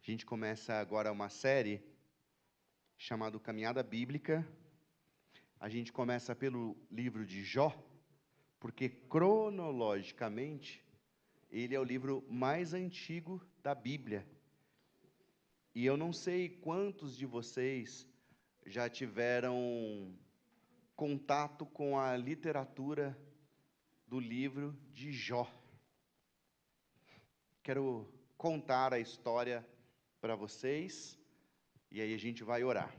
A gente começa agora uma série chamada Caminhada Bíblica. A gente começa pelo livro de Jó, porque cronologicamente ele é o livro mais antigo da Bíblia. E eu não sei quantos de vocês já tiveram contato com a literatura do livro de Jó. Quero contar a história para vocês, e aí a gente vai orar.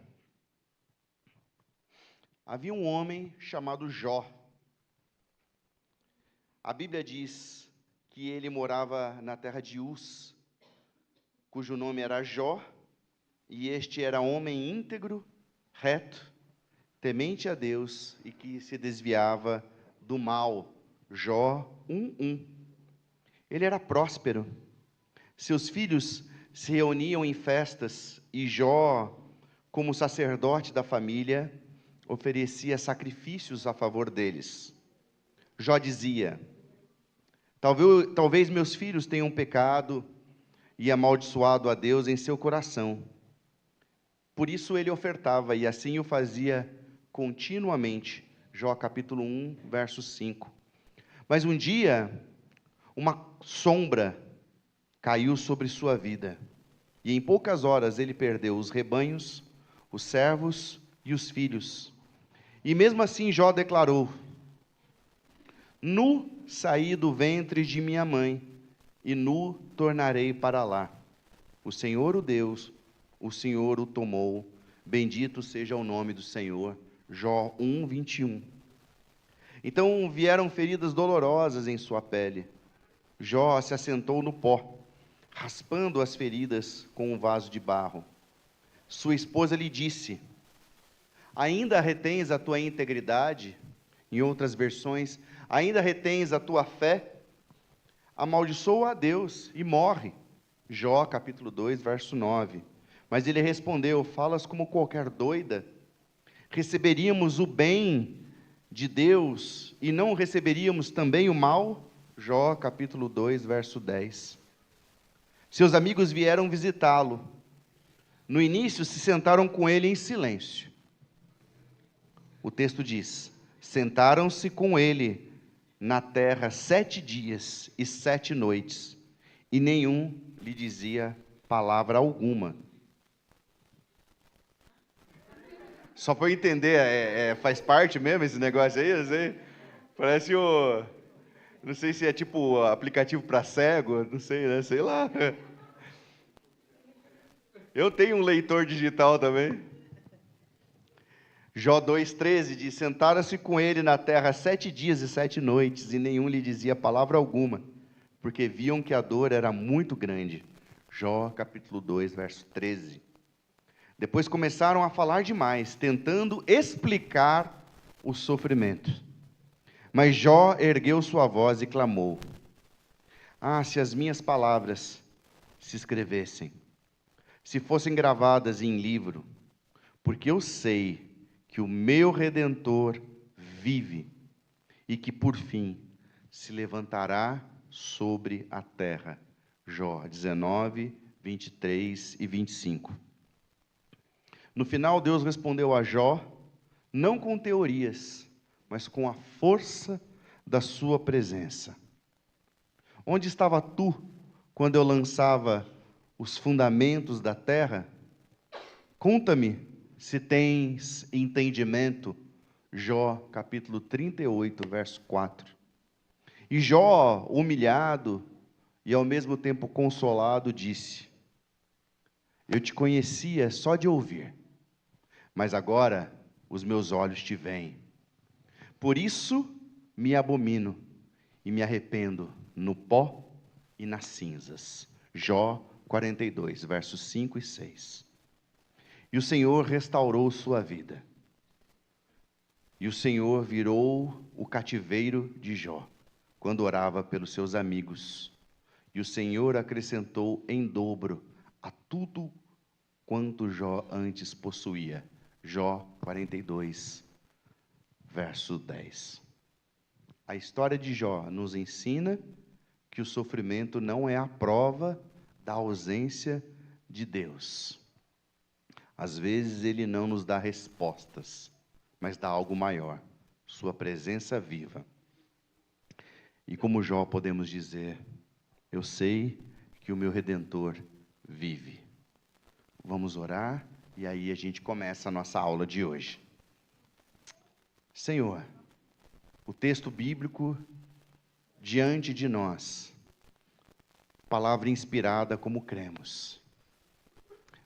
Havia um homem chamado Jó. A Bíblia diz que ele morava na terra de Uz, cujo nome era Jó, e este era homem íntegro, reto, temente a Deus e que se desviava do mal. Jó 1:1. Ele era próspero. Seus filhos se reuniam em festas e Jó, como sacerdote da família, oferecia sacrifícios a favor deles. Jó dizia: talvez meus filhos tenham pecado e amaldiçoado a Deus em seu coração. Por isso ele ofertava, e assim o fazia continuamente. Jó capítulo 1, verso 5. Mas um dia, uma sombra caiu sobre sua vida, e em poucas horas ele perdeu os rebanhos, os servos e os filhos. E mesmo assim Jó declarou: nu saí do ventre de minha mãe, e nu tornarei para lá. O Senhor o deu, o Senhor o tomou, bendito seja o nome do Senhor. Jó 1:21. Então vieram feridas dolorosas em sua pele. Jó se assentou no pó, raspando as feridas com um vaso de barro. Sua esposa lhe disse: ainda retens a tua integridade? Em outras versões, ainda retens a tua fé? Amaldiçoa a Deus e morre. Jó capítulo 2, verso 9. Mas ele respondeu: falas como qualquer doida? Receberíamos o bem de Deus e não receberíamos também o mal? Jó capítulo 2, verso 10. Seus amigos vieram visitá-lo. No início se sentaram com ele em silêncio. O texto diz: sentaram-se com ele na terra 7 dias e 7 noites, e nenhum lhe dizia palavra alguma. Só para eu entender, faz parte mesmo esse negócio aí? Não sei. Parece não sei se é tipo aplicativo para cego, não sei, né? Sei lá. Eu tenho um leitor digital também. Jó 2:13 diz: sentaram-se com ele na terra 7 dias e 7 noites, e nenhum lhe dizia palavra alguma, porque viam que a dor era muito grande. Jó capítulo 2, verso 13. Depois começaram a falar demais, tentando explicar o sofrimento. Mas Jó ergueu sua voz e clamou: ah, se as minhas palavras se escrevessem, se fossem gravadas em livro, porque eu sei que o meu Redentor vive e que por fim se levantará sobre a terra. Jó 19, 23 e 25. No final, Deus respondeu a Jó, não com teorias, mas com a força da sua presença. Onde estava tu quando eu lançava os fundamentos da terra? Conta-me se tens entendimento. Jó capítulo 38, verso 4. E Jó, humilhado e ao mesmo tempo consolado, disse: eu te conhecia só de ouvir, mas agora os meus olhos te veem. Por isso me abomino e me arrependo no pó e nas cinzas. Jó 42, versos 5 e 6. E o Senhor restaurou sua vida. E o Senhor virou o cativeiro de Jó, quando orava pelos seus amigos. E o Senhor acrescentou em dobro a tudo quanto Jó antes possuía. Jó 42, verso 10. A história de Jó nos ensina que o sofrimento não é a prova da ausência de Deus. Às vezes Ele não nos dá respostas, mas dá algo maior, sua presença viva. E como Jó podemos dizer, eu sei que o meu Redentor vive. Vamos orar e aí a gente começa a nossa aula de hoje. Senhor, o texto bíblico diante de nós, palavra inspirada como cremos.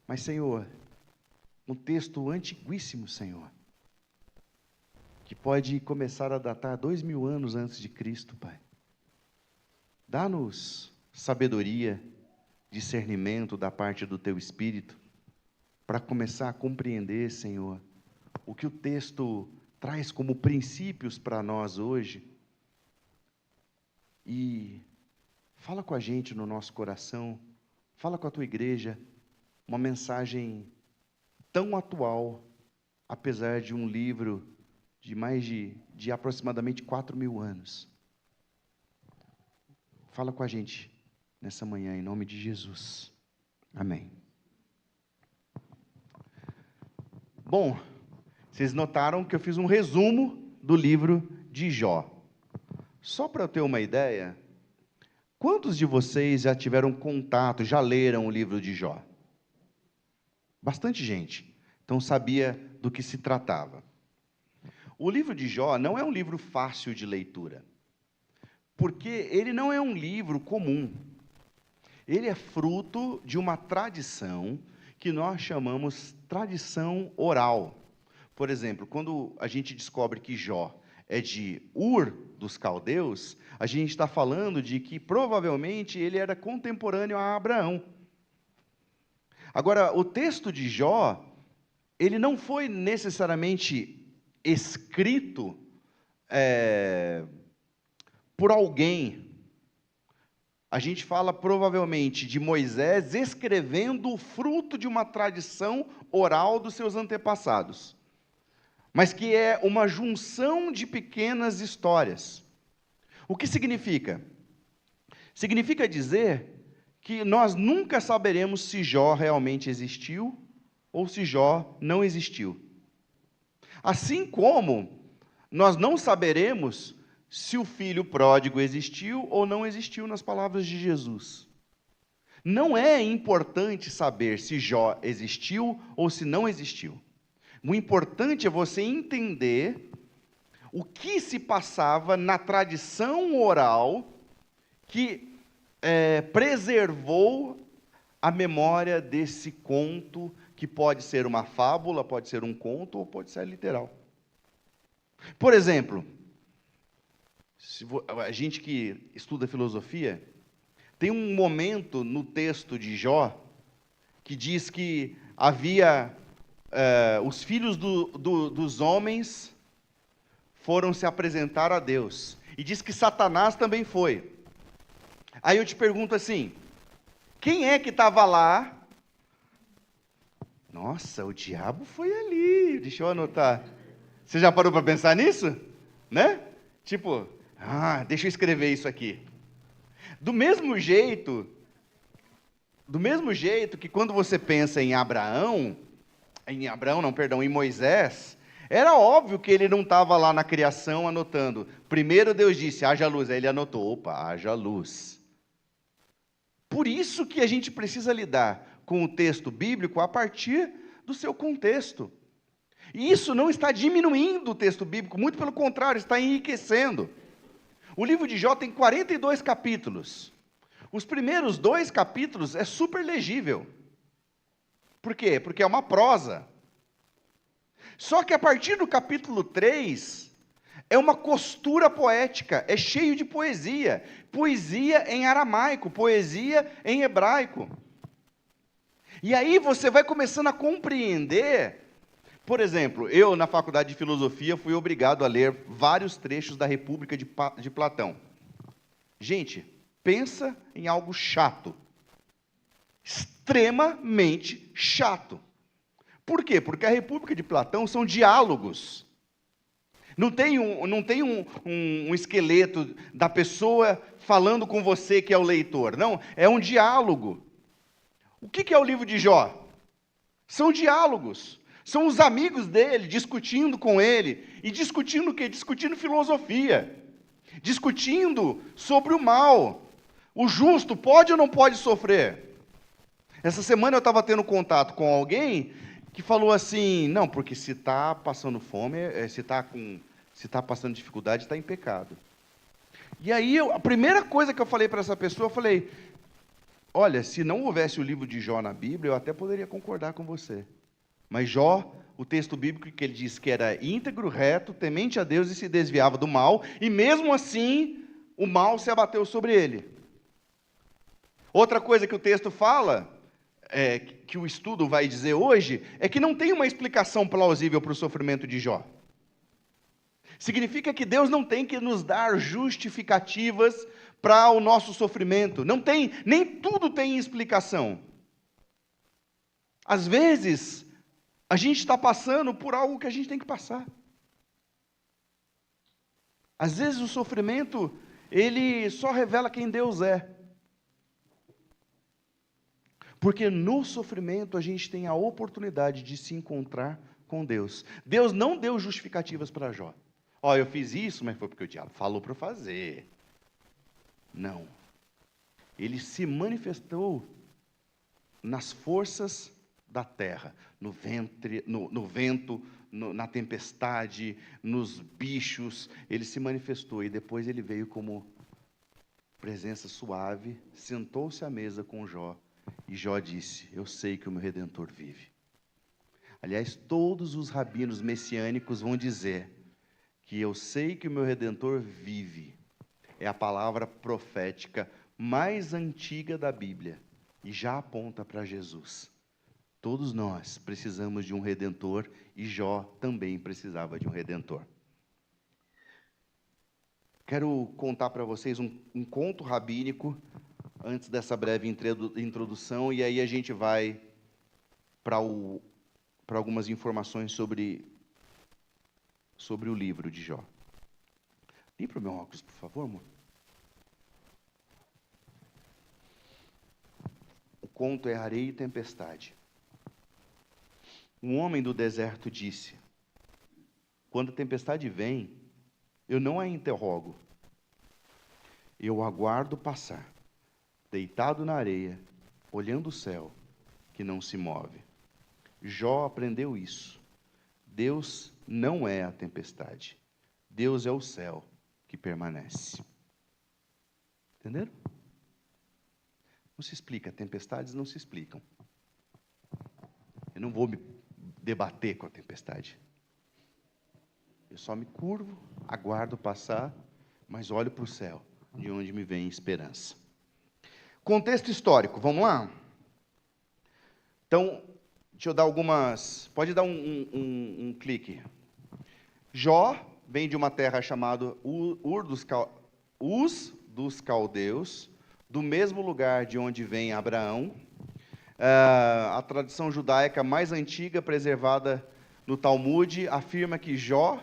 Mas, Senhor, um texto antiguíssimo, Senhor, que pode começar a datar 2000 anos antes de Cristo, Pai. Dá-nos sabedoria, discernimento da parte do Teu Espírito, para começar a compreender, Senhor, o que o texto traz como princípios para nós hoje. E fala com a gente no nosso coração, fala com a Tua igreja, uma mensagem tão atual, apesar de um livro de aproximadamente 4.000 anos. Fala com a gente nessa manhã, em nome de Jesus. Amém. Bom, vocês notaram que eu fiz um resumo do livro de Jó. Só para eu ter uma ideia, quantos de vocês já tiveram contato, já leram o livro de Jó? Bastante gente. Então sabia do que se tratava. O livro de Jó não é um livro fácil de leitura, porque ele não é um livro comum. Ele é fruto de uma tradição que nós chamamos tradição oral. Por exemplo, quando a gente descobre que Jó é de Ur dos caldeus, a gente está falando de que provavelmente ele era contemporâneo a Abraão. Agora, o texto de Jó, ele não foi necessariamente escrito por alguém. A gente fala provavelmente de Moisés escrevendo o fruto de uma tradição oral dos seus antepassados, mas que é uma junção de pequenas histórias. O que significa? Significa dizer que nós nunca saberemos se Jó realmente existiu ou se Jó não existiu. Assim como nós não saberemos se o filho pródigo existiu ou não existiu nas palavras de Jesus. Não é importante saber se Jó existiu ou se não existiu. O importante é você entender o que se passava na tradição oral que preservou a memória desse conto, que pode ser uma fábula, pode ser um conto ou pode ser literal. Por exemplo, a gente que estuda filosofia, tem um momento no texto de Jó que diz que havia os filhos dos homens foram se apresentar a Deus, e diz que Satanás também foi. Aí eu te pergunto assim, quem é que estava lá? Nossa, o diabo foi ali, deixa eu anotar. Você já parou para pensar nisso? Né? Tipo, deixa eu escrever isso aqui. Do mesmo jeito que quando você pensa em em Moisés, era óbvio que ele não estava lá na criação anotando. Primeiro Deus disse, haja luz, aí ele anotou, opa, haja luz. Por isso que a gente precisa lidar com o texto bíblico a partir do seu contexto. E isso não está diminuindo o texto bíblico, muito pelo contrário, está enriquecendo. O livro de Jó tem 42 capítulos. Os primeiros 2 capítulos é super legível. Por quê? Porque é uma prosa. Só que a partir do capítulo 3, é uma costura poética, é cheio de poesia. Poesia em aramaico, poesia em hebraico. E aí você vai começando a compreender. Por exemplo, eu na faculdade de filosofia fui obrigado a ler vários trechos da República de Platão. Gente, pensa em algo chato. Extremamente chato. Por quê? Porque a República de Platão são diálogos. Não tem um esqueleto da pessoa falando com você que é o leitor. Não, é um diálogo. O que é o livro de Jó? São diálogos. São os amigos dele discutindo com ele. E discutindo o quê? Discutindo filosofia. Discutindo sobre o mal. O justo pode ou não pode sofrer? Essa semana eu estava tendo contato com alguém que falou assim, não, porque se está passando fome, se está passando dificuldade, está em pecado. E aí, a primeira coisa que eu falei para essa pessoa, eu falei, olha, se não houvesse o livro de Jó na Bíblia, eu até poderia concordar com você. Mas Jó, o texto bíblico que ele diz que era íntegro, reto, temente a Deus e se desviava do mal, e mesmo assim, o mal se abateu sobre ele. Outra coisa que o texto fala, que o estudo vai dizer hoje, é que não tem uma explicação plausível para o sofrimento de Jó. Significa que Deus não tem que nos dar justificativas para o nosso sofrimento. Não tem, nem tudo tem explicação. Às vezes, a gente está passando por algo que a gente tem que passar. Às vezes o sofrimento, ele só revela quem Deus é. Porque no sofrimento a gente tem a oportunidade de se encontrar com Deus. Deus não deu justificativas para Jó. Ó, eu fiz isso, mas foi porque o diabo falou para eu fazer. Não. Ele se manifestou nas forças da terra, no vento, na tempestade, nos bichos. Ele se manifestou e depois ele veio como presença suave, sentou-se à mesa com Jó. E Jó disse, eu sei que o meu Redentor vive. Aliás, todos os rabinos messiânicos vão dizer que eu sei que o meu Redentor vive. É a palavra profética mais antiga da Bíblia e já aponta para Jesus. Todos nós precisamos de um Redentor e Jó também precisava de um Redentor. Quero contar para vocês um conto rabínico antes dessa breve introdução, e aí a gente vai para algumas informações sobre o livro de Jó. Limpa o meu óculos, por favor, amor. O conto é Areia e Tempestade. Um homem do deserto disse, quando a tempestade vem, eu não a interrogo, eu aguardo passar, deitado na areia, olhando o céu, que não se move. Jó aprendeu isso. Deus não é a tempestade. Deus é o céu que permanece. Entenderam? Não se explica. Tempestades não se explicam. Eu não vou me debater com a tempestade. Eu só me curvo, aguardo passar, mas olho para o céu, de onde me vem esperança. Contexto histórico, vamos lá? Então, deixa eu dar algumas... Pode dar um clique. Jó vem de uma terra chamada Uz dos Caldeus, do mesmo lugar de onde vem Abraão. A tradição judaica mais antiga, preservada no Talmud, afirma que Jó...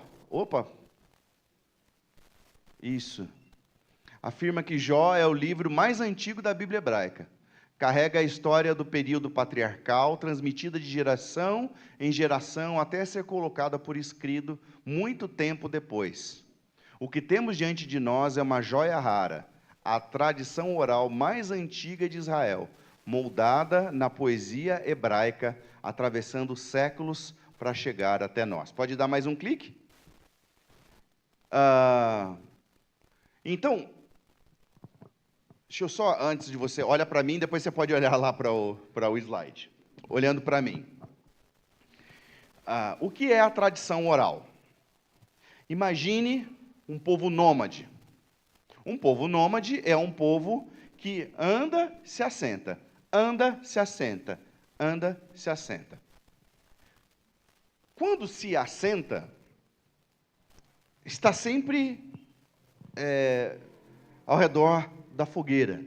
Afirma que Jó é o livro mais antigo da Bíblia hebraica. Carrega a história do período patriarcal, transmitida de geração em geração, até ser colocada por escrito muito tempo depois. O que temos diante de nós é uma joia rara, a tradição oral mais antiga de Israel, moldada na poesia hebraica, atravessando séculos para chegar até nós. Pode dar mais um clique? Então... Deixa eu só, antes de você, olha para mim, depois você pode olhar lá para o slide. Olhando para mim. O que é a tradição oral? Imagine um povo nômade. Um povo nômade é um povo que anda, se assenta, anda, se assenta, anda, se assenta. Quando se assenta, está sempre ao redor da fogueira.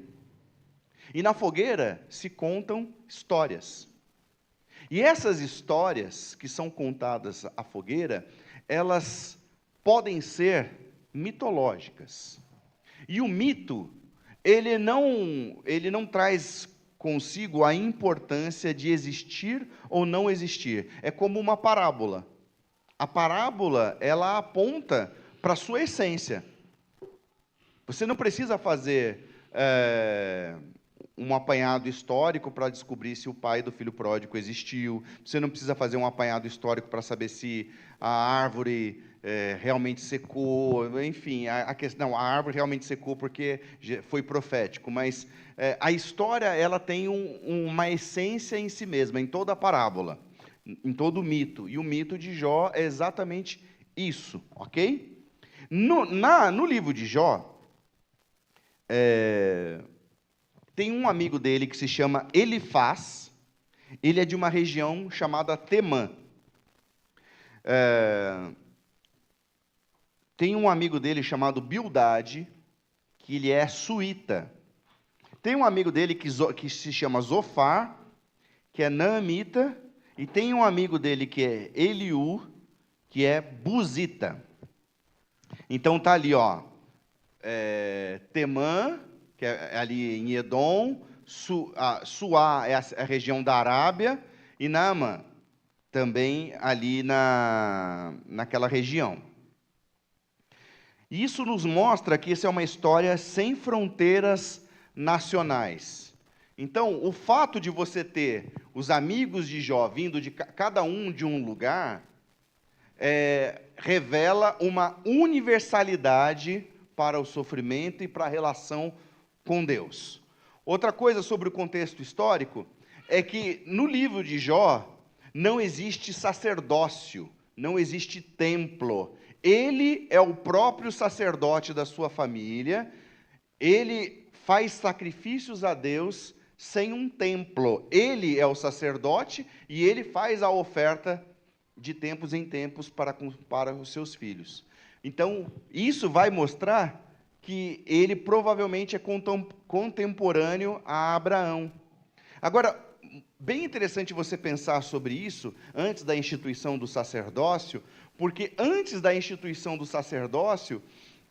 E na fogueira se contam histórias. E essas histórias que são contadas à fogueira, elas podem ser mitológicas. E o mito, ele não traz consigo a importância de existir ou não existir. É como uma parábola. A parábola, ela aponta para a sua essência. Você não precisa fazer um apanhado histórico para descobrir se o pai do filho pródigo existiu. Você não precisa fazer um apanhado histórico para saber se a árvore realmente secou. Enfim, a árvore realmente secou porque foi profético. Mas a história, ela tem uma essência em si mesma, em toda a parábola, em todo o mito. E o mito de Jó é exatamente isso, ok? No livro de Jó, tem um amigo dele que se chama Elifaz. Ele é de uma região chamada Temã. Tem um amigo dele chamado Bildade, que ele é suíta. Tem um amigo dele que se chama Zofar, que é naamita. E tem um amigo dele que é Eliú, que é buzita. Então tá ali, ó. Temã, que é ali em Edom, Suá é a região da Arábia, e Naamã, também ali naquela região. Isso nos mostra que essa é uma história sem fronteiras nacionais. Então, o fato de você ter os amigos de Jó vindo de cada um de um lugar, revela uma universalidade para o sofrimento e para a relação com Deus. Outra coisa sobre o contexto histórico é que no livro de Jó não existe sacerdócio, não existe templo. Ele é o próprio sacerdote da sua família, ele faz sacrifícios a Deus sem um templo. Ele é o sacerdote e ele faz a oferta de tempos em tempos para os seus filhos. Então, isso vai mostrar que ele provavelmente é contemporâneo a Abraão. Agora, bem interessante você pensar sobre isso antes da instituição do sacerdócio, porque antes da instituição do sacerdócio,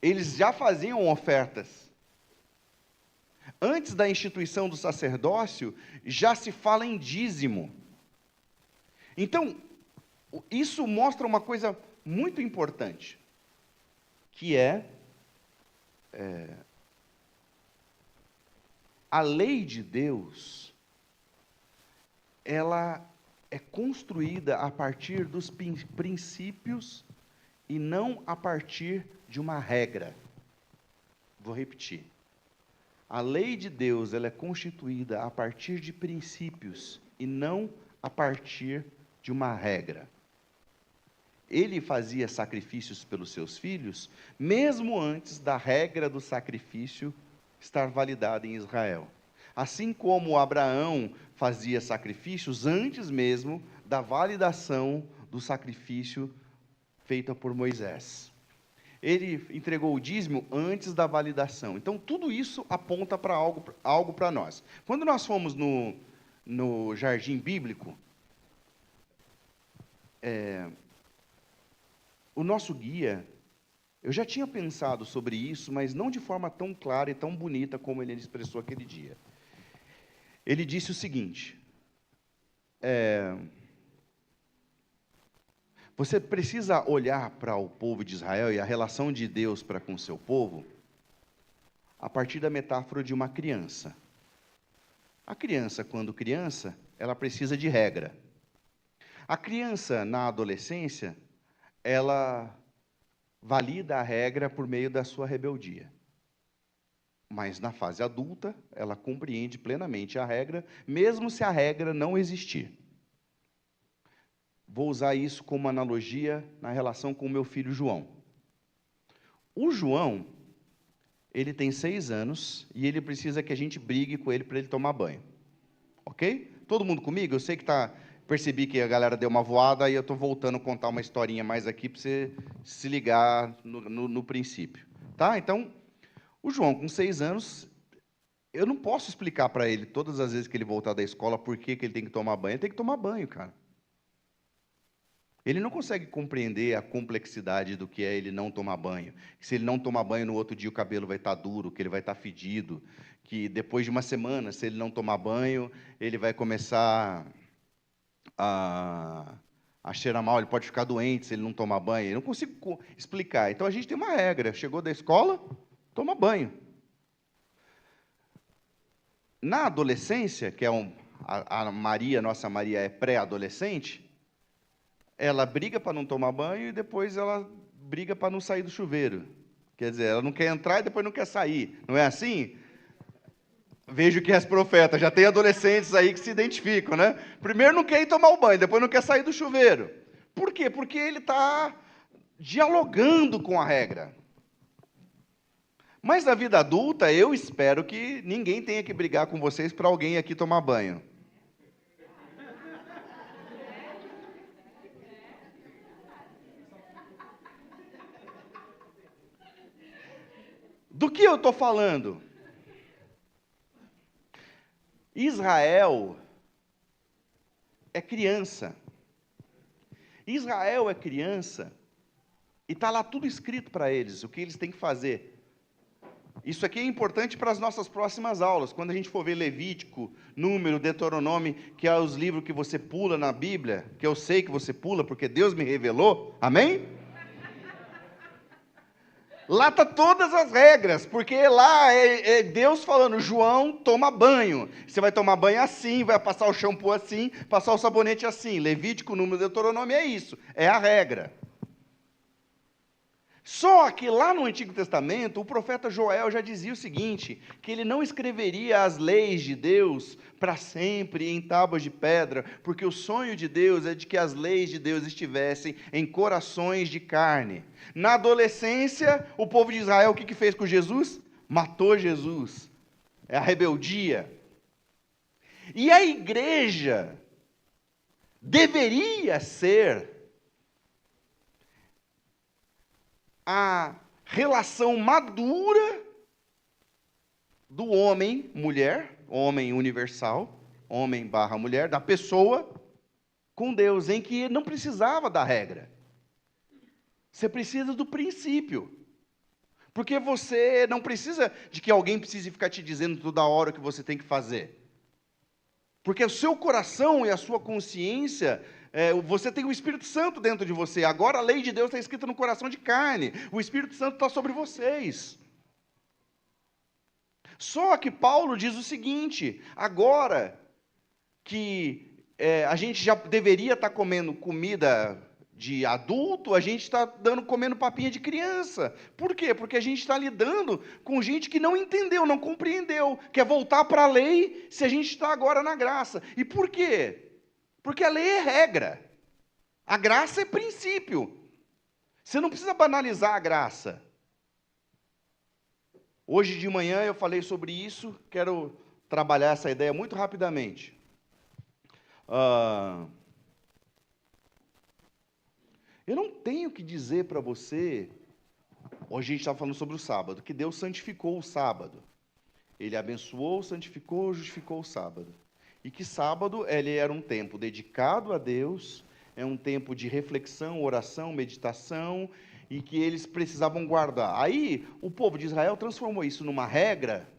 eles já faziam ofertas. Antes da instituição do sacerdócio, já se fala em dízimo. Então, isso mostra uma coisa muito importante, que a lei de Deus, ela é construída a partir dos princípios e não a partir de uma regra. Vou repetir. A lei de Deus, ela é constituída a partir de princípios e não a partir de uma regra. Ele fazia sacrifícios pelos seus filhos, mesmo antes da regra do sacrifício estar validada em Israel. Assim como Abraão fazia sacrifícios antes mesmo da validação do sacrifício feito por Moisés. Ele entregou o dízimo antes da validação. Então, tudo isso aponta para algo para nós. Quando nós fomos no jardim bíblico, o nosso guia, eu já tinha pensado sobre isso, mas não de forma tão clara e tão bonita como ele expressou aquele dia. Ele disse o seguinte: você precisa olhar para o povo de Israel e a relação de Deus para com o seu povo a partir da metáfora de uma criança. A criança, quando criança, ela precisa de regra. A criança, na adolescência, ela valida a regra por meio da sua rebeldia. Mas na fase adulta, ela compreende plenamente a regra, mesmo se a regra não existir. Vou usar isso como analogia na relação com o meu filho João. O João, ele tem 6 anos e ele precisa que a gente brigue com ele para ele tomar banho. Ok? Todo mundo comigo? Eu sei que percebi que a galera deu uma voada e eu estou voltando a contar uma historinha mais aqui para você se ligar no princípio. Tá? Então, o João, com 6 anos, eu não posso explicar para ele, todas as vezes que ele voltar da escola, por que ele tem que tomar banho. Ele tem que tomar banho, cara. Ele não consegue compreender a complexidade do que é ele não tomar banho. Que se ele não tomar banho, no outro dia o cabelo vai estar duro, que ele vai estar fedido, que depois de uma semana, se ele não tomar banho, ele vai começar a cheirar mal, ele pode ficar doente se ele não tomar banho. Eu não consigo explicar. Então a gente tem uma regra: chegou da escola, toma banho. Na adolescência, que é a Maria, nossa Maria é pré-adolescente, ela briga para não tomar banho e depois ela briga para não sair do chuveiro. Quer dizer, ela não quer entrar e depois não quer sair. Não é assim? Vejo que és profeta, já tem adolescentes aí que se identificam, né? Primeiro não quer ir tomar o banho, depois não quer sair do chuveiro. Por quê? Porque ele está dialogando com a regra. Mas na vida adulta, eu espero que ninguém tenha que brigar com vocês para alguém aqui tomar banho. Do que eu estou falando? Israel é criança. Israel é criança e está lá tudo escrito para eles, o que eles têm que fazer. Isso aqui é importante para as nossas próximas aulas. Quando a gente for ver Levítico, Número, Deuteronômio, que é os livros que você pula na Bíblia, que eu sei que você pula porque Deus me revelou, amém? Lá está todas as regras, porque lá é Deus falando: João, toma banho. Você vai tomar banho assim, vai passar o shampoo assim, passar o sabonete assim. Levítico, Número, Deuteronômio é isso, é a regra. Só que lá no Antigo Testamento, o profeta Joel já dizia o seguinte, que ele não escreveria as leis de Deus para sempre em tábuas de pedra, porque o sonho de Deus é de que as leis de Deus estivessem em corações de carne. Na adolescência, o povo de Israel, o que fez com Jesus? Matou Jesus. É a rebeldia. E a igreja deveria ser a relação madura do homem, mulher, homem universal, homem/mulher, da pessoa com Deus, em que não precisava da regra. Você precisa do princípio. Porque você não precisa de que alguém precise ficar te dizendo toda hora o que você tem que fazer. Porque o seu coração e a sua consciência, você tem o Espírito Santo dentro de você. Agora a lei de Deus está escrita no coração de carne. O Espírito Santo está sobre vocês. Só que Paulo diz o seguinte: agora que a gente já deveria estar comendo comida de adulto, a gente está comendo papinha de criança. Por quê? Porque a gente está lidando com gente que não entendeu, não compreendeu, quer voltar para a lei se a gente está agora na graça. E por quê? Porque a lei é regra, a graça é princípio. Você não precisa banalizar a graça. Hoje de manhã eu falei sobre isso, quero trabalhar essa ideia muito rapidamente. Eu não tenho que dizer para você, hoje a gente está falando sobre o sábado, que Deus santificou o sábado. Ele abençoou, santificou, justificou o sábado. E que sábado ele era um tempo dedicado a Deus, é um tempo de reflexão, oração, meditação, e que eles precisavam guardar. Aí o povo de Israel transformou isso numa regra,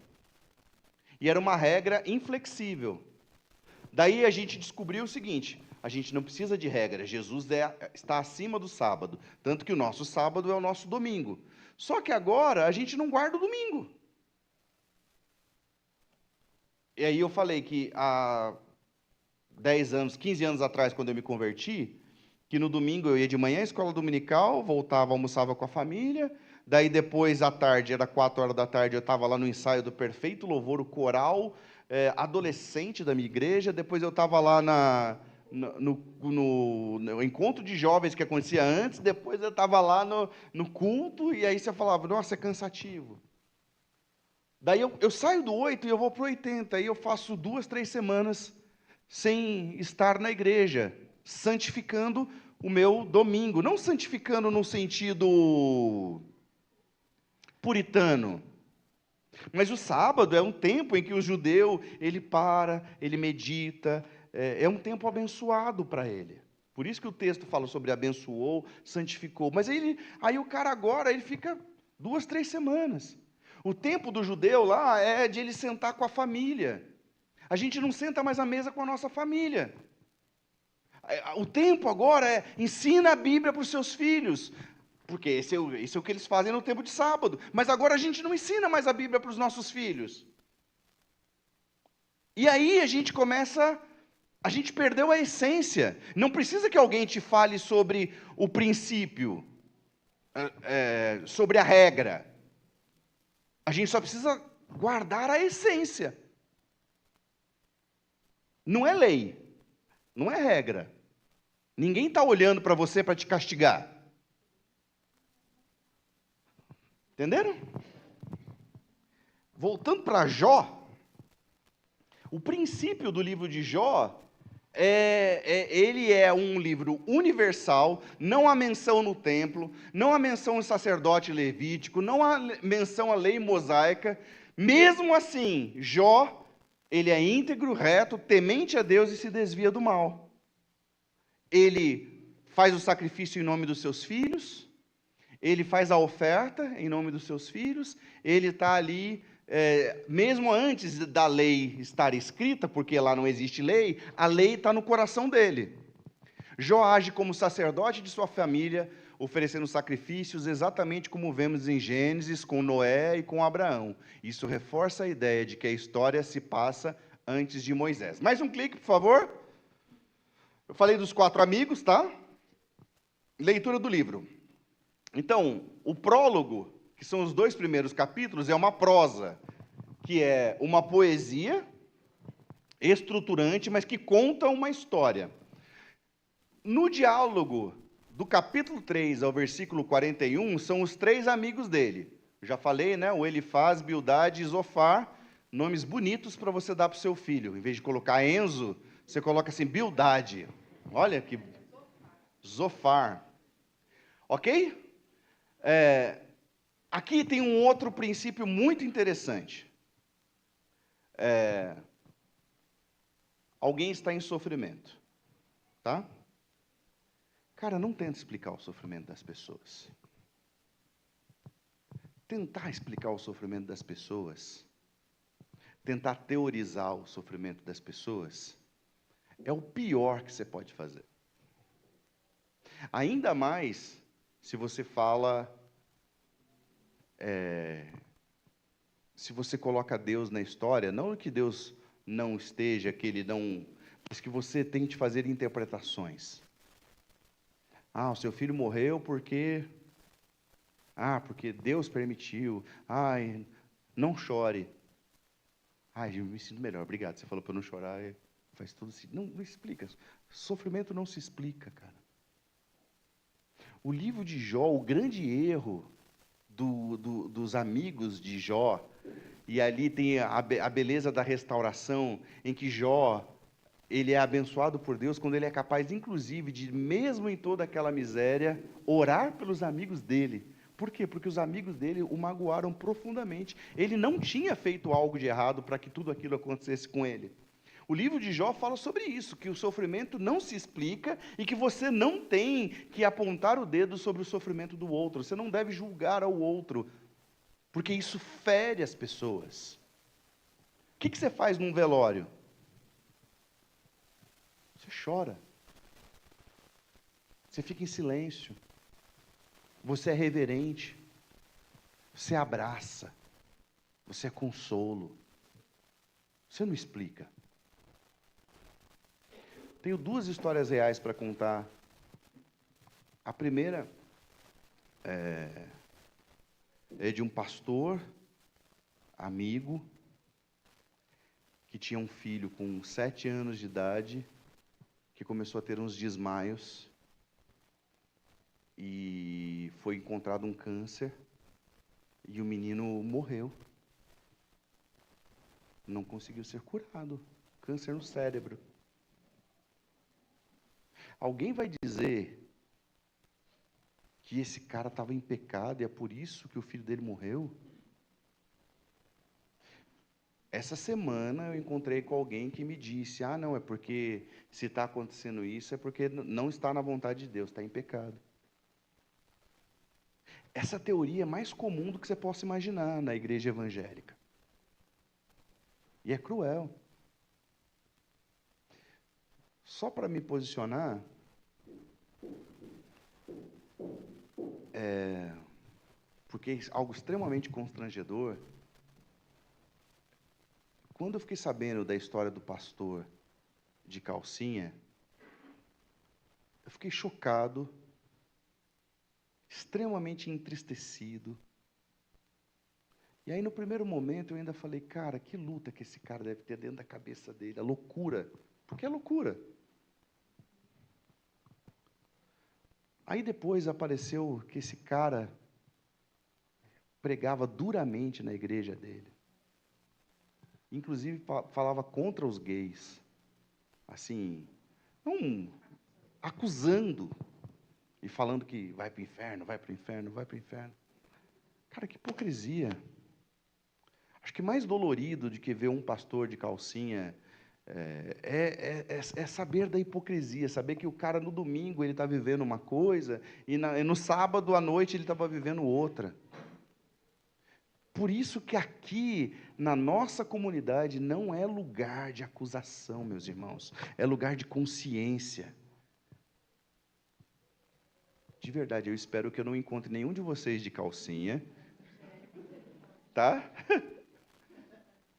e era uma regra inflexível. Daí a gente descobriu o seguinte: a gente não precisa de regra, Jesus está acima do sábado, tanto que o nosso sábado é o nosso domingo. Só que agora a gente não guarda o domingo. E aí eu falei que há 10 anos, 15 anos atrás, quando eu me converti, que no domingo eu ia de manhã à escola dominical, voltava, almoçava com a família, daí depois à tarde, era 4 horas da tarde, eu estava lá no ensaio do Perfeito Louvor, o coral adolescente da minha igreja, depois eu estava lá no encontro de jovens que acontecia antes, depois eu estava lá no culto, e aí você falava: nossa, é cansativo. Daí eu saio do 8 e eu vou para o 80, aí eu faço 2, 3 semanas sem estar na igreja, santificando o meu domingo, não santificando no sentido puritano, mas o sábado é um tempo em que o judeu, ele para, ele medita, é um tempo abençoado para ele. Por isso que o texto fala sobre abençoou, santificou. Mas aí o cara agora, ele fica 2, 3 semanas. O tempo do judeu lá é de ele sentar com a família. A gente não senta mais à mesa com a nossa família. O tempo agora é ensina a Bíblia para os seus filhos. Porque esse é o que eles fazem no tempo de sábado. Mas agora a gente não ensina mais a Bíblia para os nossos filhos. E aí a gente perdeu a essência. Não precisa que alguém te fale sobre o princípio, sobre a regra. A gente só precisa guardar a essência. Não é lei, não é regra. Ninguém está olhando para você para te castigar. Entenderam? Voltando para Jó, o princípio do livro de Jó ele é um livro universal, não há menção no templo, não há menção ao sacerdote levítico, não há menção à lei mosaica. Mesmo assim, Jó, ele é íntegro, reto, temente a Deus e se desvia do mal. Ele faz o sacrifício em nome dos seus filhos, ele faz a oferta em nome dos seus filhos, ele está ali, mesmo antes da lei estar escrita, porque lá não existe lei, a lei está no coração dele. Jó age como sacerdote de sua família, oferecendo sacrifícios exatamente como vemos em Gênesis, com Noé e com Abraão. Isso reforça a ideia de que a história se passa antes de Moisés. Mais um clique, por favor. Eu falei dos 4 amigos, tá? Leitura do livro. Então, o prólogo, que são os 2 primeiros capítulos, é uma prosa, que é uma poesia estruturante, mas que conta uma história. No diálogo, do capítulo 3 ao versículo 41, são os 3 amigos dele. Já falei, né? O Elifaz, Bildade e Zofar, nomes bonitos para você dar para o seu filho. Em vez de colocar Enzo, você coloca assim, Bildade. Olha que... Zofar. Ok? Aqui tem um outro princípio muito interessante. Alguém está em sofrimento, tá? Cara, não tenta explicar o sofrimento das pessoas. Tentar explicar o sofrimento das pessoas, tentar teorizar o sofrimento das pessoas, é o pior que você pode fazer. Ainda mais se você fala, se você coloca Deus na história, não que Deus não esteja, que Ele não... mas que você tente fazer interpretações. O seu filho morreu porque Deus permitiu. Não chore. Eu me sinto melhor, obrigado. Você falou para eu não chorar, faz tudo assim. Não explica. Sofrimento não se explica, cara. O livro de Jó, o grande erro dos amigos de Jó, e ali tem a beleza da restauração, em que Jó, ele é abençoado por Deus quando ele é capaz, inclusive, de, mesmo em toda aquela miséria, orar pelos amigos dele. Por quê? Porque os amigos dele o magoaram profundamente. Ele não tinha feito algo de errado para que tudo aquilo acontecesse com ele. O livro de Jó fala sobre isso, que o sofrimento não se explica e que você não tem que apontar o dedo sobre o sofrimento do outro. Você não deve julgar ao outro, porque isso fere as pessoas. O que você faz num velório? Você chora. Você fica em silêncio. Você é reverente. Você abraça. Você é consolo. Você não explica. Tenho 2 histórias reais para contar. A primeira é de um pastor, amigo, que tinha um filho com 7 anos de idade, que começou a ter uns desmaios, e foi encontrado um câncer, e o menino morreu. Não conseguiu ser curado. Câncer no cérebro. Alguém vai dizer que esse cara estava em pecado e é por isso que o filho dele morreu? Essa semana eu encontrei com alguém que me disse, não, é porque se está acontecendo isso, é porque não está na vontade de Deus, está em pecado. Essa teoria é mais comum do que você possa imaginar na igreja evangélica. E é cruel. Só para me posicionar, porque é algo extremamente constrangedor. Quando eu fiquei sabendo da história do pastor de calcinha, eu fiquei chocado, extremamente entristecido. E aí, no primeiro momento, eu ainda falei, cara, que luta que esse cara deve ter dentro da cabeça dele, a loucura, porque é loucura. Aí depois apareceu que esse cara pregava duramente na igreja dele. Inclusive falava contra os gays. Assim, não acusando e falando que vai para o inferno, vai para o inferno, vai para o inferno. Cara, que hipocrisia. Acho que mais dolorido do que ver um pastor de calcinha é saber da hipocrisia, saber que o cara no domingo ele está vivendo uma coisa e no sábado à noite ele estava vivendo outra. Por isso que aqui, na nossa comunidade, não é lugar de acusação, meus irmãos, é lugar de consciência. De verdade, eu espero que eu não encontre nenhum de vocês de calcinha, tá?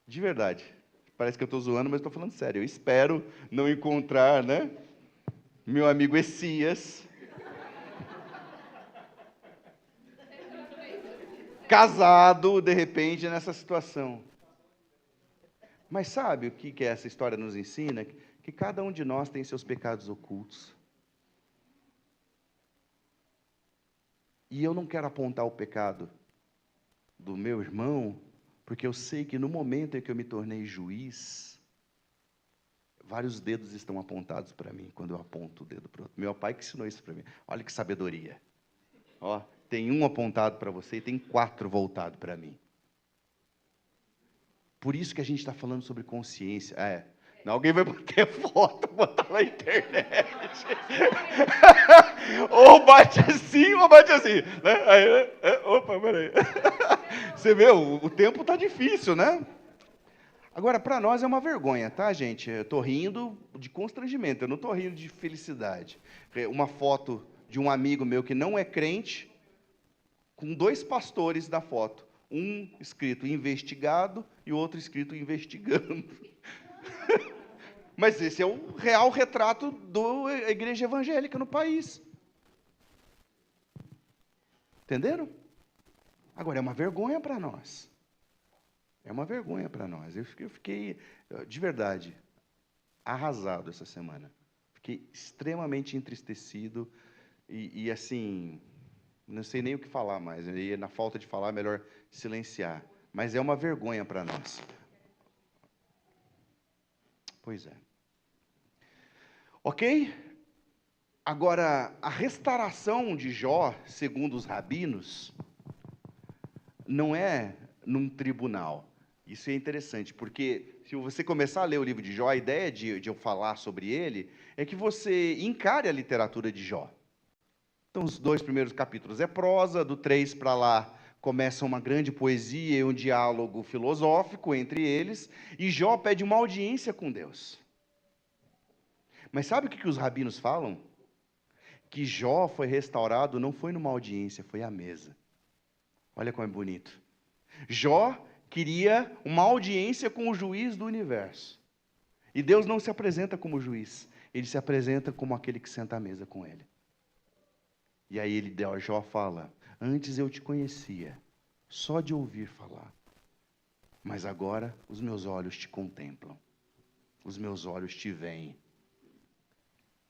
De verdade. Parece que eu estou zoando, mas estou falando sério. Eu espero não encontrar, né? Meu amigo Essias. Casado, de repente, nessa situação. Mas sabe o que essa história nos ensina? Que cada um de nós tem seus pecados ocultos. E eu não quero apontar o pecado do meu irmão, porque eu sei que no momento em que eu me tornei juiz, vários dedos estão apontados para mim, quando eu aponto o dedo para o outro. Meu pai que ensinou isso para mim. Olha que sabedoria. Ó, tem um apontado para você e tem 4 voltados para mim. Por isso que a gente está falando sobre consciência. Alguém vai bater foto, botar na internet. Ou bate assim, ou bate assim. Né? Opa, peraí. Você vê, o tempo está difícil, né? Agora, para nós é uma vergonha, tá, gente? Eu estou rindo de constrangimento, eu não estou rindo de felicidade. Uma foto de um amigo meu que não é crente, com 2 pastores da foto. Um escrito investigado e o outro escrito investigando. Mas esse é o real retrato da igreja evangélica no país. Entenderam? Agora, é uma vergonha para nós. É uma vergonha para nós. Eu fiquei, de verdade, arrasado essa semana. Fiquei extremamente entristecido e assim, não sei nem o que falar mais. E na falta de falar, é melhor silenciar. Mas é uma vergonha para nós. Pois é. Ok? Agora, a restauração de Jó, segundo os rabinos, não é num tribunal. Isso é interessante, porque se você começar a ler o livro de Jó, a ideia de eu falar sobre ele é que você encare a literatura de Jó. Então, os 2 primeiros capítulos é prosa, do 3 para lá começa uma grande poesia e um diálogo filosófico entre eles, e Jó pede uma audiência com Deus. Mas sabe o que os rabinos falam? Que Jó foi restaurado não foi numa audiência, foi à mesa. Olha como é bonito. Jó queria uma audiência com o juiz do universo. E Deus não se apresenta como juiz, ele se apresenta como aquele que senta à mesa com ele. E aí Jó fala: antes eu te conhecia, só de ouvir falar, mas agora os meus olhos te contemplam, os meus olhos te veem.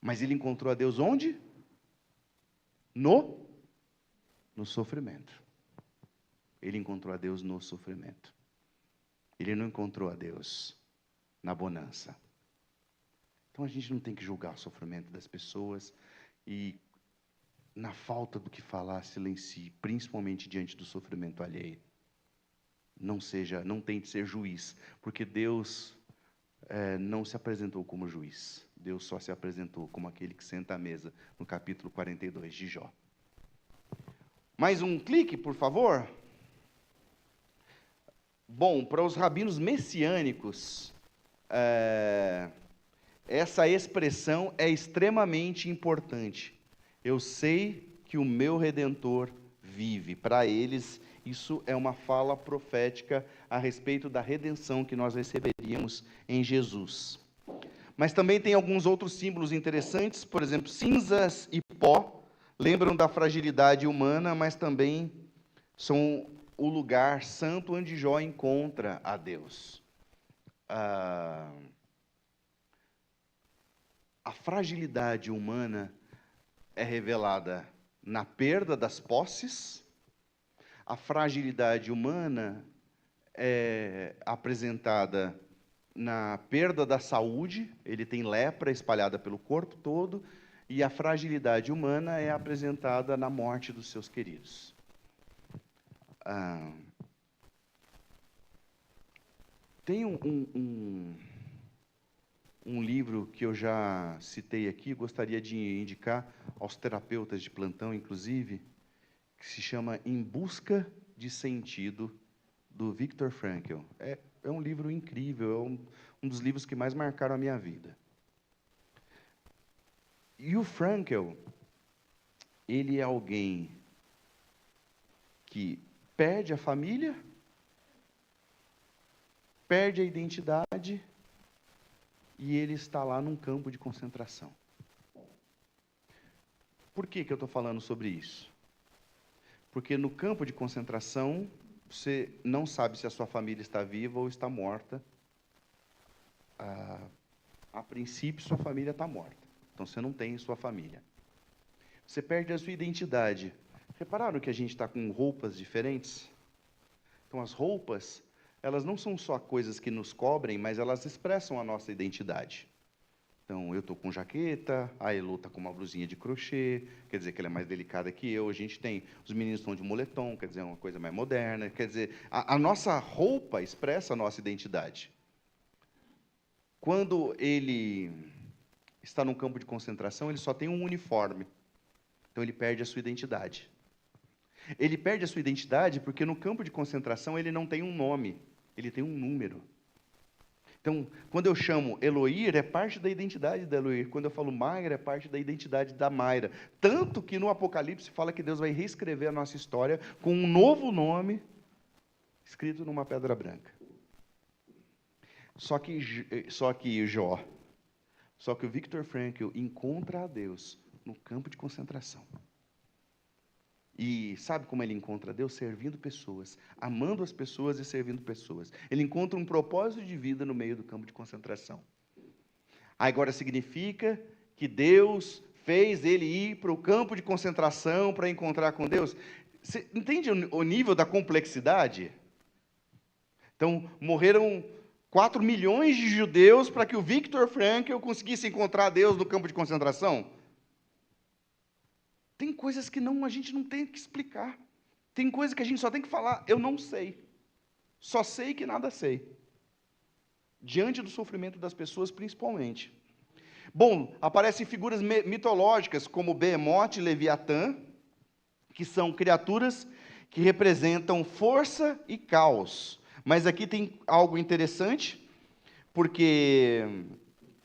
Mas ele encontrou a Deus onde? No sofrimento. Ele encontrou a Deus no sofrimento. Ele não encontrou a Deus na bonança. Então a gente não tem que julgar o sofrimento das pessoas e, na falta do que falar, silencie, principalmente diante do sofrimento alheio. Não tente ser juiz, porque Deus não se apresentou como juiz. Deus só se apresentou como aquele que senta à mesa, no capítulo 42 de Jó. Mais um clique, por favor. Bom, para os rabinos messiânicos, essa expressão é extremamente importante. Eu sei que o meu Redentor vive. Para eles, isso é uma fala profética a respeito da redenção que nós receberíamos em Jesus. Mas também tem alguns outros símbolos interessantes, por exemplo, cinzas e pó, lembram da fragilidade humana, mas também são o lugar santo onde Jó encontra a Deus. A fragilidade humana é revelada na perda das posses, a fragilidade humana é apresentada na perda da saúde, ele tem lepra espalhada pelo corpo todo, e a fragilidade humana é apresentada na morte dos seus queridos. Tem um livro que eu já citei aqui, gostaria de indicar aos terapeutas de plantão, inclusive, que se chama Em Busca de Sentido, do Viktor Frankl. É um livro incrível, é um dos livros que mais marcaram a minha vida. E o Frankl, ele é alguém que perde a família, perde a identidade, e ele está lá num campo de concentração. Por que eu estou falando sobre isso? Porque no campo de concentração, você não sabe se a sua família está viva ou está morta. A princípio, sua família está morta. Então, você não tem sua família. Você perde a sua identidade. Repararam que a gente está com roupas diferentes? Então, as roupas, elas não são só coisas que nos cobrem, mas elas expressam a nossa identidade. Então, eu estou com jaqueta, a Elo está com uma blusinha de crochê, quer dizer que ela é mais delicada que eu, a gente tem, os meninos estão de moletom, quer dizer, uma coisa mais moderna, quer dizer, a nossa roupa expressa a nossa identidade. Quando ele está num campo de concentração, ele só tem um uniforme, então ele perde a sua identidade. Ele perde a sua identidade porque no campo de concentração ele não tem um nome, ele tem um número. Então, quando eu chamo Eloir, é parte da identidade da Eloir. Quando eu falo Mayra, é parte da identidade da Mayra. Tanto que no Apocalipse fala que Deus vai reescrever a nossa história com um novo nome escrito numa pedra branca. Só que o Viktor Frankl encontra a Deus no campo de concentração. E sabe como ele encontra Deus? Servindo pessoas, amando as pessoas e servindo pessoas. Ele encontra um propósito de vida no meio do campo de concentração. Agora significa que Deus fez ele ir para o campo de concentração para encontrar com Deus. Você entende o nível da complexidade? Então, morreram 4 milhões de judeus para que o Viktor Frankl conseguisse encontrar Deus no campo de concentração? Tem coisas que a gente não tem que explicar. Tem coisas que a gente só tem que falar, eu não sei. Só sei que nada sei. Diante do sofrimento das pessoas, principalmente. Bom, aparecem figuras mitológicas, como Behemoth e Leviatã, que são criaturas que representam força e caos. Mas aqui tem algo interessante, porque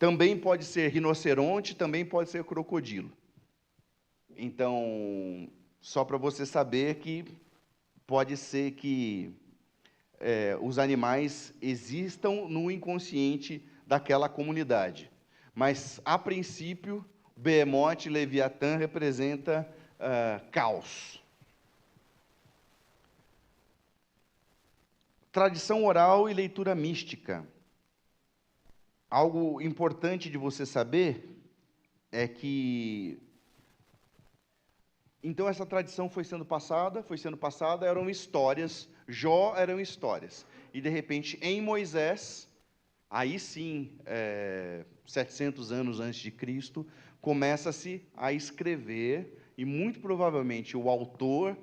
também pode ser rinoceronte, também pode ser crocodilo. Então, só para você saber que pode ser que os animais existam no inconsciente daquela comunidade. Mas, a princípio, Behemoth e Leviatã representa caos. Tradição oral e leitura mística. Algo importante de você saber é que então, essa tradição foi sendo passada, eram histórias, Jó eram histórias. E, de repente, em Moisés, aí sim, 700 anos antes de Cristo, começa-se a escrever, e muito provavelmente o autor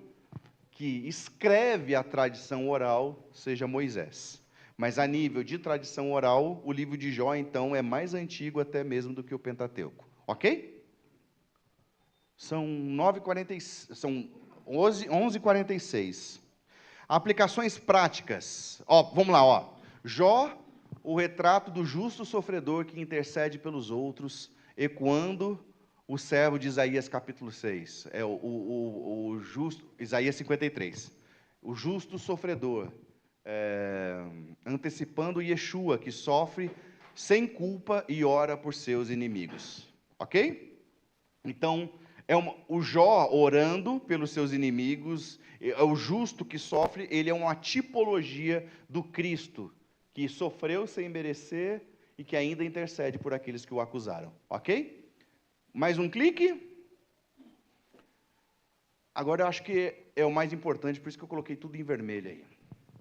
que escreve a tradição oral seja Moisés. Mas, a nível de tradição oral, o livro de Jó, então, é mais antigo até mesmo do que o Pentateuco. Ok? São 11:46. Aplicações práticas. Ó, vamos lá, ó. Jó, o retrato do justo sofredor que intercede pelos outros, ecoando o servo de Isaías capítulo 6. É o justo, Isaías 53. O justo sofredor, antecipando Yeshua, que sofre sem culpa e ora por seus inimigos. Ok? Então, o Jó orando pelos seus inimigos, é o justo que sofre, ele é uma tipologia do Cristo, que sofreu sem merecer e que ainda intercede por aqueles que o acusaram. Ok? Mais um clique. Agora eu acho que é o mais importante, por isso que eu coloquei tudo em vermelho aí.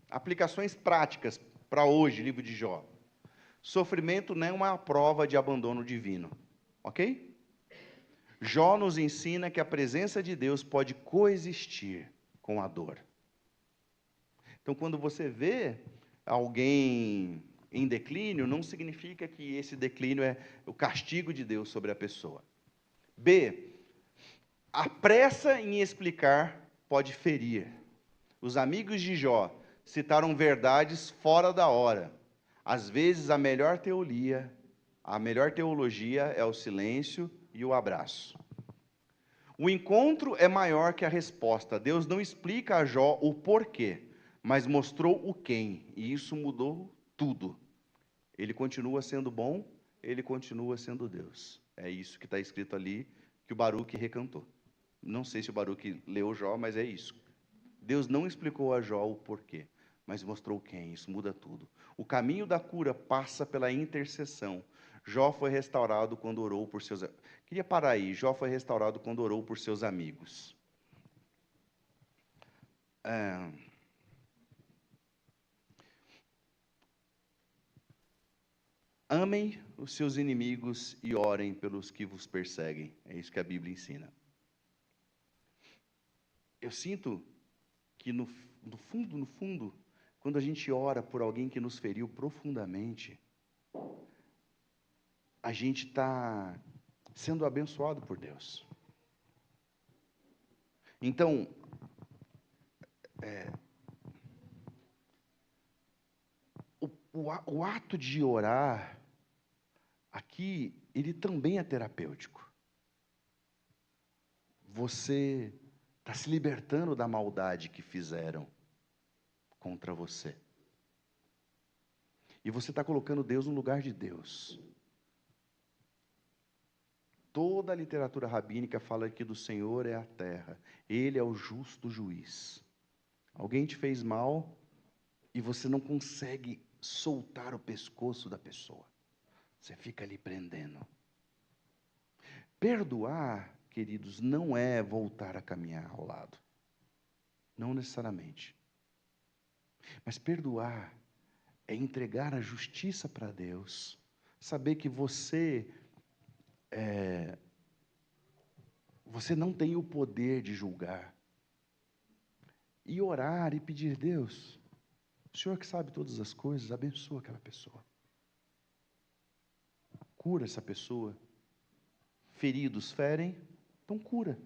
Aplicações práticas para hoje, livro de Jó. Sofrimento não é uma prova de abandono divino. Ok? Jó nos ensina que a presença de Deus pode coexistir com a dor. Então, quando você vê alguém em declínio, não significa que esse declínio é o castigo de Deus sobre a pessoa. B, a pressa em explicar pode ferir. Os amigos de Jó citaram verdades fora da hora. Às vezes, a melhor teologia é o silêncio e o abraço. O encontro é maior que a resposta. Deus não explica a Jó o porquê, mas mostrou o quem, e isso mudou tudo. Ele continua sendo bom, ele continua sendo Deus. É isso que está escrito ali, que o Baruque recantou. Não sei se o Baruque leu Jó, mas é isso. Deus não explicou a Jó o porquê, mas mostrou quem, isso muda tudo. O caminho da cura passa pela intercessão. Jó foi restaurado quando orou por seus... Queria parar aí. Jó foi restaurado quando orou por seus amigos. Amem os seus inimigos e orem pelos que vos perseguem. É isso que a Bíblia ensina. Eu sinto que no fundo, quando a gente ora por alguém que nos feriu profundamente, a gente está sendo abençoado por Deus. Então, o ato de orar aqui, ele também é terapêutico. Você está se libertando da maldade que fizeram contra você. E você está colocando Deus no lugar de Deus. Toda a literatura rabínica fala que do Senhor é a terra. Ele é o justo juiz. Alguém te fez mal e você não consegue soltar o pescoço da pessoa. Você fica ali prendendo. Perdoar, queridos, não é voltar a caminhar ao lado. Não necessariamente. Mas perdoar é entregar a justiça para Deus. Saber que você não tem o poder de julgar. E orar e pedir, Deus, o Senhor que sabe todas as coisas, abençoa aquela pessoa. Cura essa pessoa. Feridos ferem, então cura.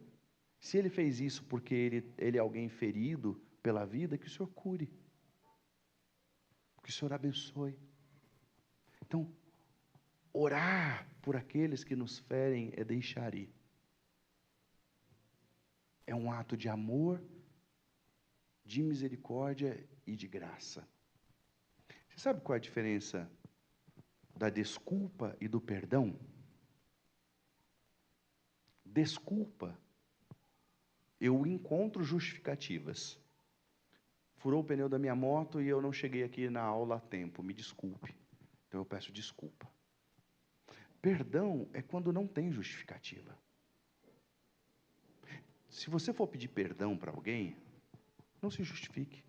Se ele fez isso porque ele é alguém ferido pela vida, que o Senhor cure. Que o Senhor abençoe. Então, orar por aqueles que nos ferem é deixar ir. É um ato de amor, de misericórdia e de graça. Você sabe qual é a diferença da desculpa e do perdão? Desculpa, eu encontro justificativas. Furou o pneu da minha moto e eu não cheguei aqui na aula a tempo, me desculpe. Então eu peço desculpa. Perdão é quando não tem justificativa. Se você for pedir perdão para alguém, não se justifique.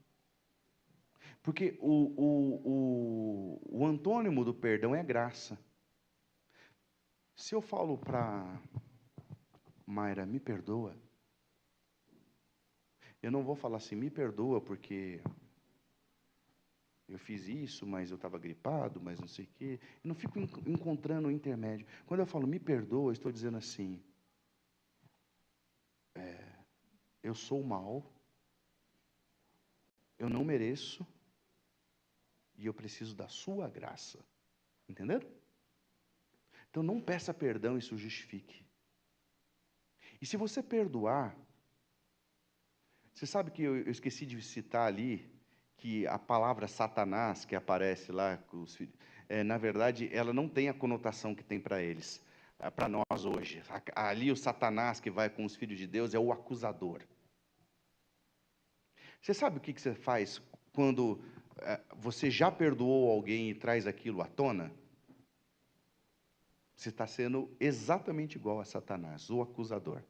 Porque o antônimo do perdão é graça. Se eu falo para Mayra, me perdoa, eu não vou falar assim, me perdoa porque eu fiz isso, mas eu estava gripado, mas não sei o quê. Eu não fico encontrando o intermédio. Quando eu falo me perdoa, eu estou dizendo assim, eu sou mal, eu não mereço, e eu preciso da sua graça. Entenderam? Então não peça perdão e isso justifique. E se você perdoar, você sabe que eu esqueci de citar ali, que a palavra Satanás, que aparece lá, com os filhos, na verdade, ela não tem a conotação que tem para eles, para nós hoje. Ali o Satanás que vai com os filhos de Deus é o acusador. Você sabe o que você faz quando você já perdoou alguém e traz aquilo à tona? Você está sendo exatamente igual a Satanás, o acusador.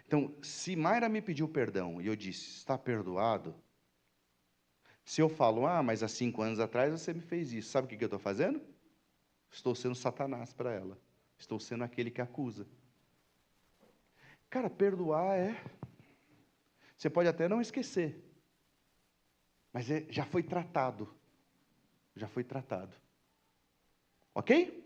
Então, se Mayra me pediu perdão e eu disse, está perdoado? Se eu falo, mas há 5 anos atrás você me fez isso, sabe o que eu estou fazendo? Estou sendo Satanás para ela. Estou sendo aquele que acusa. Cara, perdoar você pode até não esquecer, mas já foi tratado. Já foi tratado. Ok?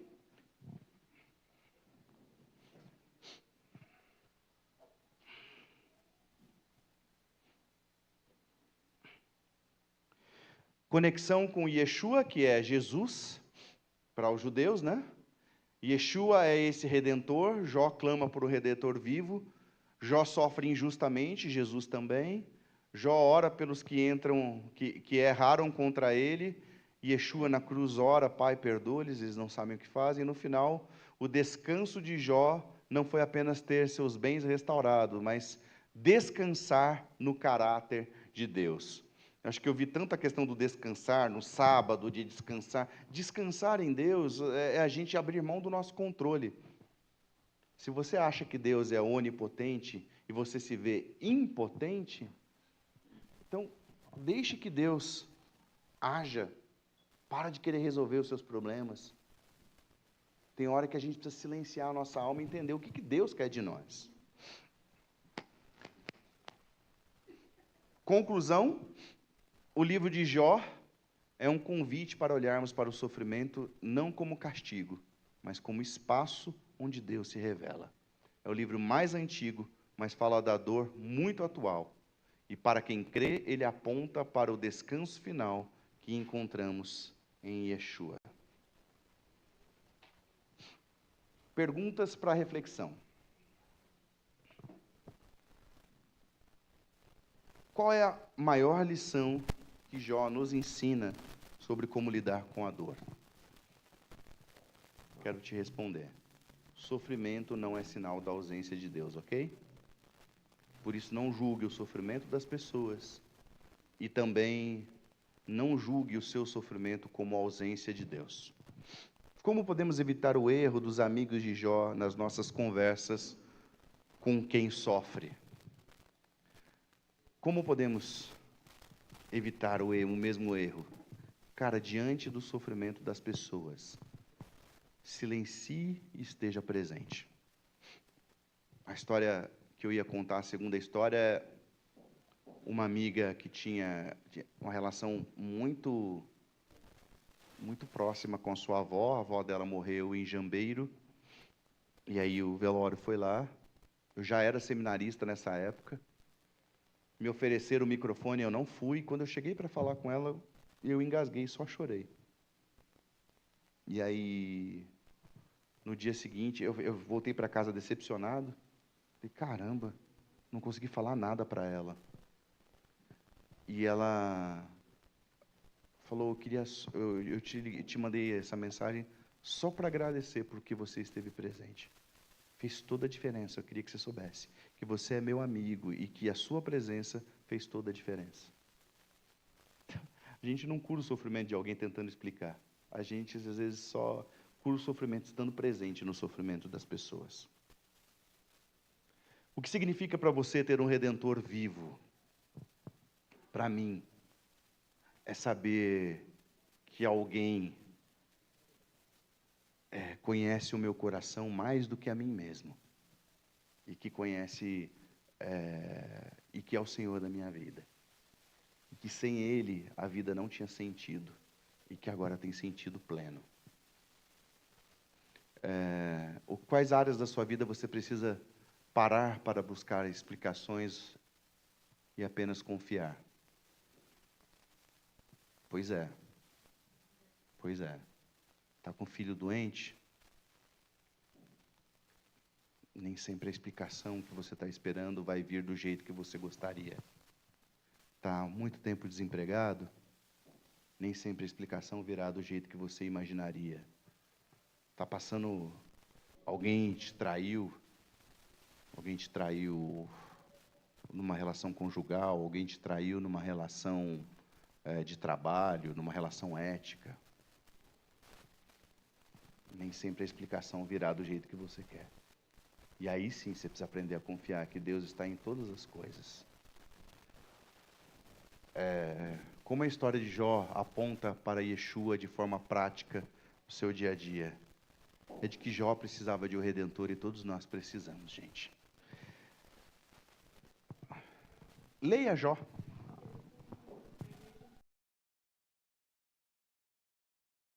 Conexão com Yeshua, que é Jesus, para os judeus, né? Yeshua é esse Redentor, Jó clama por um Redentor vivo, Jó sofre injustamente, Jesus também, Jó ora pelos que entram, que erraram contra ele, Yeshua na cruz ora, Pai, perdoa-lhes, eles não sabem o que fazem, e no final, o descanso de Jó não foi apenas ter seus bens restaurados, mas descansar no caráter de Deus. Acho que eu vi tanta questão do descansar, no sábado, de descansar. Descansar em Deus é a gente abrir mão do nosso controle. Se você acha que Deus é onipotente e você se vê impotente, então deixe que Deus haja. Para de querer resolver os seus problemas. Tem hora que a gente precisa silenciar a nossa alma e entender o que Deus quer de nós. Conclusão. O livro de Jó é um convite para olharmos para o sofrimento não como castigo, mas como espaço onde Deus se revela. É o livro mais antigo, mas fala da dor muito atual. E para quem crê, ele aponta para o descanso final que encontramos em Yeshua. Perguntas para reflexão. Qual é a maior lição que Jó nos ensina sobre como lidar com a dor? Quero te responder. Sofrimento não é sinal da ausência de Deus, ok? Por isso, não julgue o sofrimento das pessoas e também não julgue o seu sofrimento como ausência de Deus. Como podemos evitar o erro dos amigos de Jó nas nossas conversas com quem sofre? Como podemos evitar o mesmo erro? Cara, diante do sofrimento das pessoas, silencie e esteja presente. A história que eu ia contar, a segunda história, é uma amiga que tinha uma relação muito próxima com a sua avó. A avó dela morreu em Jambeiro, e aí o velório foi lá. Eu já era seminarista nessa época. Me ofereceram o microfone, eu não fui. Quando eu cheguei para falar com ela, eu engasguei, só chorei. E aí, no dia seguinte, eu voltei para casa decepcionado. Falei, caramba, não consegui falar nada para ela. E ela falou, eu te mandei essa mensagem só para agradecer porque você esteve presente. Fez toda a diferença, eu queria que você soubesse. Que você é meu amigo e que a sua presença fez toda a diferença. A gente não cura o sofrimento de alguém tentando explicar. A gente, às vezes, só cura o sofrimento estando presente no sofrimento das pessoas. O que significa para você ter um Redentor vivo? Para mim, é saber que alguém conhece o meu coração mais do que a mim mesmo. E que conhece, e que é o Senhor da minha vida. E que sem Ele a vida não tinha sentido. E que agora tem sentido pleno. Quais áreas da sua vida você precisa parar para buscar explicações e apenas confiar. Pois é. Pois é. Está com o filho doente? Nem sempre a explicação que você está esperando vai vir do jeito que você gostaria. Está há muito tempo desempregado? Nem sempre a explicação virá do jeito que você imaginaria. Está passando... Alguém te traiu numa relação conjugal, alguém te traiu numa relação de trabalho, numa relação ética. Nem sempre a explicação virá do jeito que você quer. E aí sim você precisa aprender a confiar que Deus está em todas as coisas. Como a história de Jó aponta para Yeshua de forma prática no seu dia a dia, é de que Jó precisava de um Redentor e todos nós precisamos, gente. Leia Jó.